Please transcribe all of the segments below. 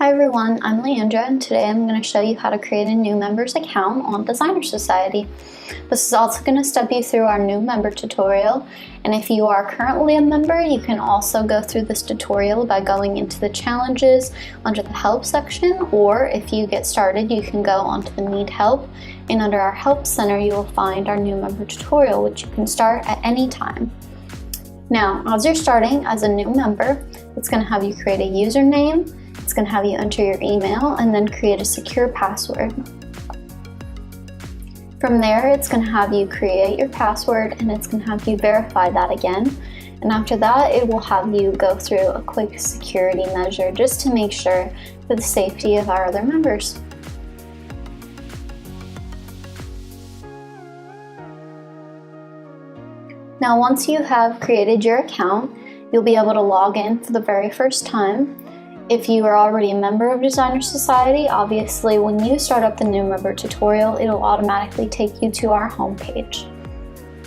Hi everyone, I'm Leandra and today I'm going to show you how to create a new members account on Designer Society. This is also going to step you through our new member tutorial, and if you are currently a member, you can also go through this tutorial by going into the challenges under the help section, or if you get started you can go onto the need help, and under our help center you will find our new member tutorial, which you can start at any time. Now, as you're starting as a new member, it's going to have you create a username. It's going to have you enter your email and then create a secure password. From there, it's going to have you create your password and it's going to have you verify that again. And after that, it will have you go through a quick security measure just to make sure for the safety of our other members. Now, once you have created your account, you'll be able to log in for the very first time. If you are already a member of Designer Society, obviously when you start up the new member tutorial, it'll automatically take you to our homepage.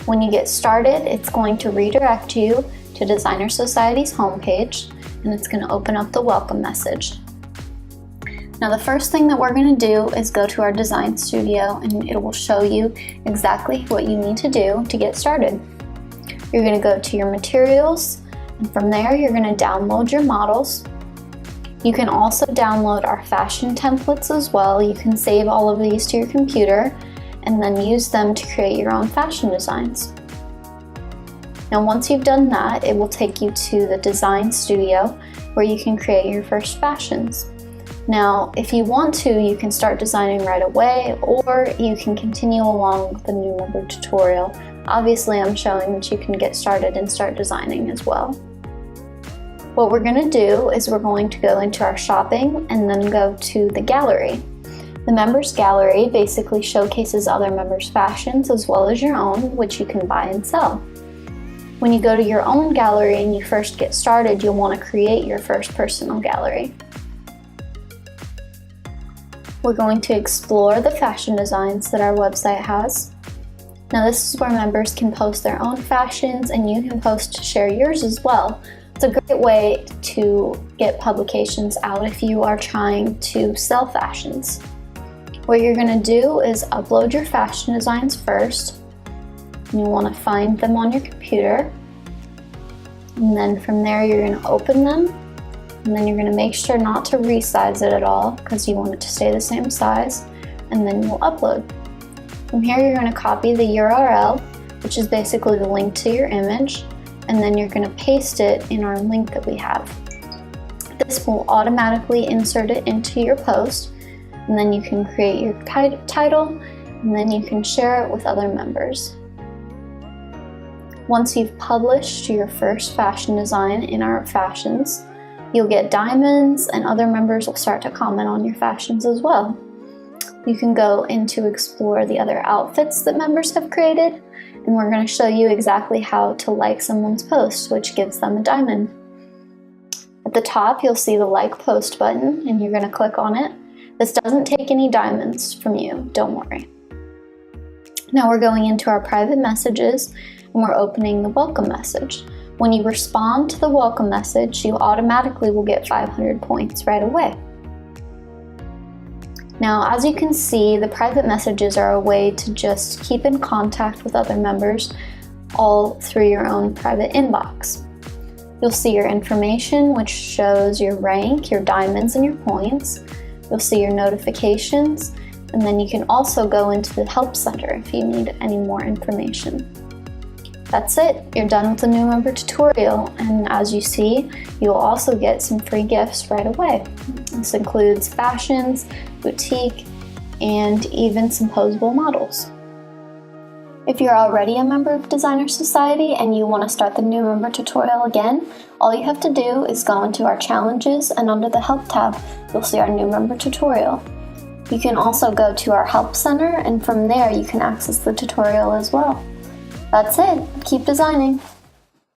When you get started, it's going to redirect you to Designer Society's homepage, and it's going to open up the welcome message. Now, the first thing that we're going to do is go to our design studio, and it will show you exactly what you need to do to get started. You're going to go to your materials, and from there you're going to download your models. You can also download our fashion templates as well. You can save all of these to your computer and then use them to create your own fashion designs. Now, once you've done that, it will take you to the design studio where you can create your first fashions. Now, if you want to, you can start designing right away, or you can continue along with the new member tutorial. Obviously, I'm showing that you can get started and start designing as well. What we're going to do is we're going to go into our shopping and then go to the gallery. The members gallery basically showcases other members' fashions as well as your own, which you can buy and sell. When you go to your own gallery and you first get started, you'll want to create your first personal gallery. We're going to explore the fashion designs that our website has. Now, this is where members can post their own fashions and you can post to share yours as well. It's a great way to get publications out if you are trying to sell fashions. What you're going to do is upload your fashion designs first. You want to find them on your computer. And then from there you're going to open them. And then you're going to make sure not to resize it at all because you want it to stay the same size. And then you'll upload. From here you're going to copy the URL, which is basically the link to your image. And then you're going to paste it in our link that we have. This will automatically insert it into your post, and then you can create your title, and then you can share it with other members. Once you've published your first fashion design in our fashions, you'll get diamonds, and other members will start to comment on your fashions as well. You can go into explore the other outfits that members have created, and we're going to show you exactly how to like someone's post, which gives them a diamond. At the top, you'll see the like post button, and you're going to click on it. This doesn't take any diamonds from you, don't worry. Now we're going into our private messages, and we're opening the welcome message. When you respond to the welcome message, you automatically will get 500 points right away. Now, as you can see, the private messages are a way to just keep in contact with other members all through your own private inbox. You'll see your information, which shows your rank, your diamonds, and your points. You'll see your notifications, and then you can also go into the help center if you need any more information. That's it, you're done with the new member tutorial, and as you see, you'll also get some free gifts right away. This includes fashions, boutique, and even some posable models. If you're already a member of Designer Society and you want to start the new member tutorial again, all you have to do is go into our challenges, and under the help tab, you'll see our new member tutorial. You can also go to our help center, and from there you can access the tutorial as well. That's it. Keep designing.